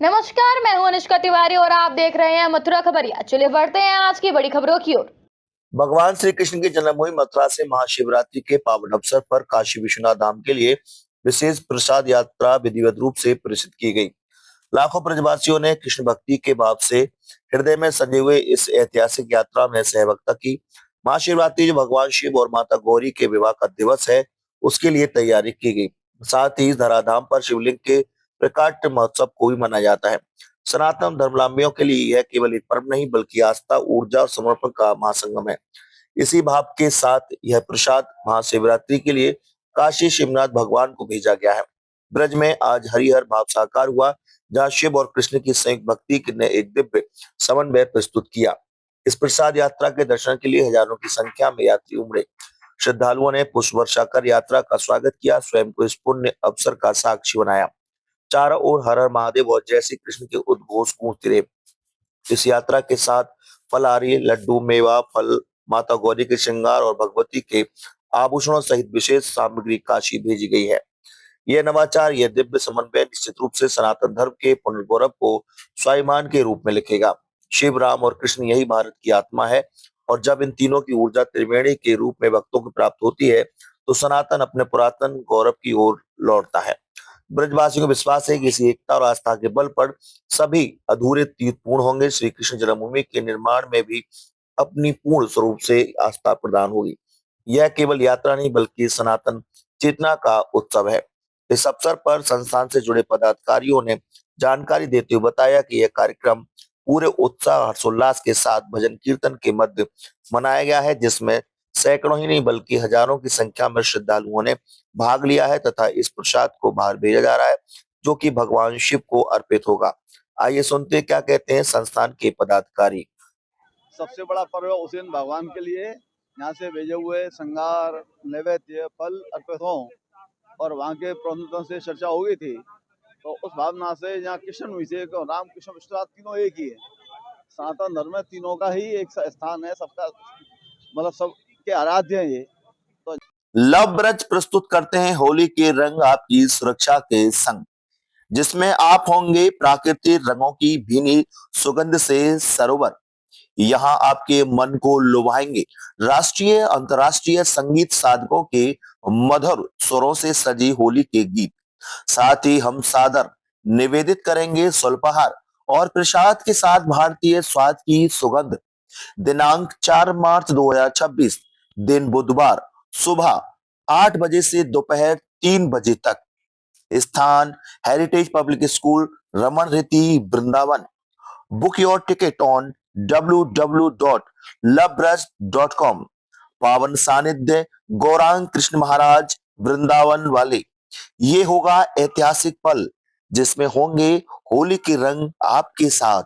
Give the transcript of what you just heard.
नमस्कार, मैं हूं अनुष्का तिवारी और आप देख रहे हैं मथुरा खबरिया। चलिए बढ़ते हैं आज की बड़ी खबरों की ओर। भगवान श्री कृष्ण की जन्मभूमि मथुरा से महाशिवरात्रि के पावन अवसर पर काशी विश्वनाथ धाम के लिए विशेष प्रसाद यात्रा विधिवत रूप से प्रेषित की गई। लाखों ब्रजवासियों ने कृष्ण भक्ति के भाव से हृदय में सजे हुए इस ऐतिहासिक यात्रा में सहभागिता की। महाशिवरात्रि जो भगवान शिव और माता गौरी के विवाह का दिवस है, उसके लिए तैयारी की गई। साथ ही धराधाम पर शिवलिंग के प्रकाट्य महोत्सव को भी मनाया जाता है। सनातन धर्मावलंबियों के लिए यह केवल एक पर्व नहीं बल्कि आस्था, ऊर्जा और समर्पण का महासंगम है। इसी भाव के साथ यह प्रसाद महाशिवरात्रि के लिए काशी शिवनाथ भगवान को भेजा गया है। ब्रज में आज हरिहर भाव साकार हुआ, जहाँ शिव और कृष्ण की संयुक्त भक्ति ने एक दिव्य समन्वय प्रस्तुत किया। इस प्रसाद यात्रा के दर्शन के लिए हजारों की संख्या में यात्री उमड़े। श्रद्धालुओं ने पुष्प वर्षा कर यात्रा का स्वागत किया, स्वयं को इस पुण्य अवसर का साक्षी बनाया। चारों ओर हर हर महादेव और जय श्री कृष्ण के उद्घोष गूंजते रहे। इस यात्रा के साथ फलारी, लड्डू, मेवा, फल, माता गौरी के श्रृंगार और भगवती के आभूषणों सहित विशेष सामग्री काशी भेजी गई है। यह नवाचार, यह दिव्य समन्वय निश्चित रूप से सनातन धर्म के पुनर्गौरव को स्वाभिमान के रूप में लिखेगा। शिव, राम और कृष्ण यही भारत की आत्मा है, और जब इन तीनों की ऊर्जा त्रिवेणी के रूप में भक्तों को प्राप्त होती है, तो सनातन अपने पुरातन गौरव की ओर लौटता है। ब्रजवासियों को विश्वास है कि इसी एकता और आस्था के बल पर सभी अधूरे तीर्थ पूर्ण होंगे। श्री कृष्ण जन्मभूमि के निर्माण में भी अपनी पूर्ण स्वरूप से आस्था प्रदान होगी। यह केवल यात्रा नहीं बल्कि सनातन चेतना का उत्सव है। इस अवसर पर संस्थान से जुड़े पदाधिकारियों ने जानकारी देते हुए बताया कि यह कार्यक्रम पूरे उत्साह हर्षोल्लास के साथ भजन कीर्तन के मध्य मनाया गया है, जिसमें सैकड़ों ही नहीं बल्कि हजारों की संख्या में श्रद्धालुओं ने भाग लिया है तथा इस प्रसाद को बाहर भेजा जा रहा है, जो कि भगवान शिव को अर्पित होगा। आइए सुनते हैं क्या कहते हैं संस्थान के पदाधिकारी। सबसे बड़ा पर्व है उस दिन भगवान के लिए यहाँ से भेजे हुए श्रृंगार, नैवेद्य, फल अर्पित हों, और वहाँ के प्रबंधकों से चर्चा हो गई थी। तो उस भावना से यहाँ कृष्ण हुई से राम कृष्ण विश्वनाथ तीनों एक ही है। सनातन धर्म में तीनों का ही एक स्थान है, सबका मतलब सबके आराध्य है ये। तो लव ब्रज प्रस्तुत करते हैं होली के रंग आपकी सुरक्षा के संग, जिसमें आप होंगे प्राकृतिक रंगों की भीनी सुगंध से सरोवर। यहाँ आपके मन को लुभाएंगे राष्ट्रीय अंतर्राष्ट्रीय संगीत साधकों के मधुर स्वरों से सजी होली के गीत। साथ ही हम सादर निवेदित करेंगे स्वल्पहार और प्रसाद के साथ भारतीय स्वाद की सुगंध। दिनांक 4 मार्च 2026, दिन बुधवार, सुबह 8 बजे से दोपहर 3 बजे तक। स्थान हेरिटेज पब्लिक स्कूल, रमन रीति, Vrindavan. Book your ticket on www.lovebraj.com। पावन सानिध्य गौरांग कृष्ण महाराज वृंदावन वाले। ये होगा ऐतिहासिक पल, जिसमें होंगे होली के रंग आपके साथ।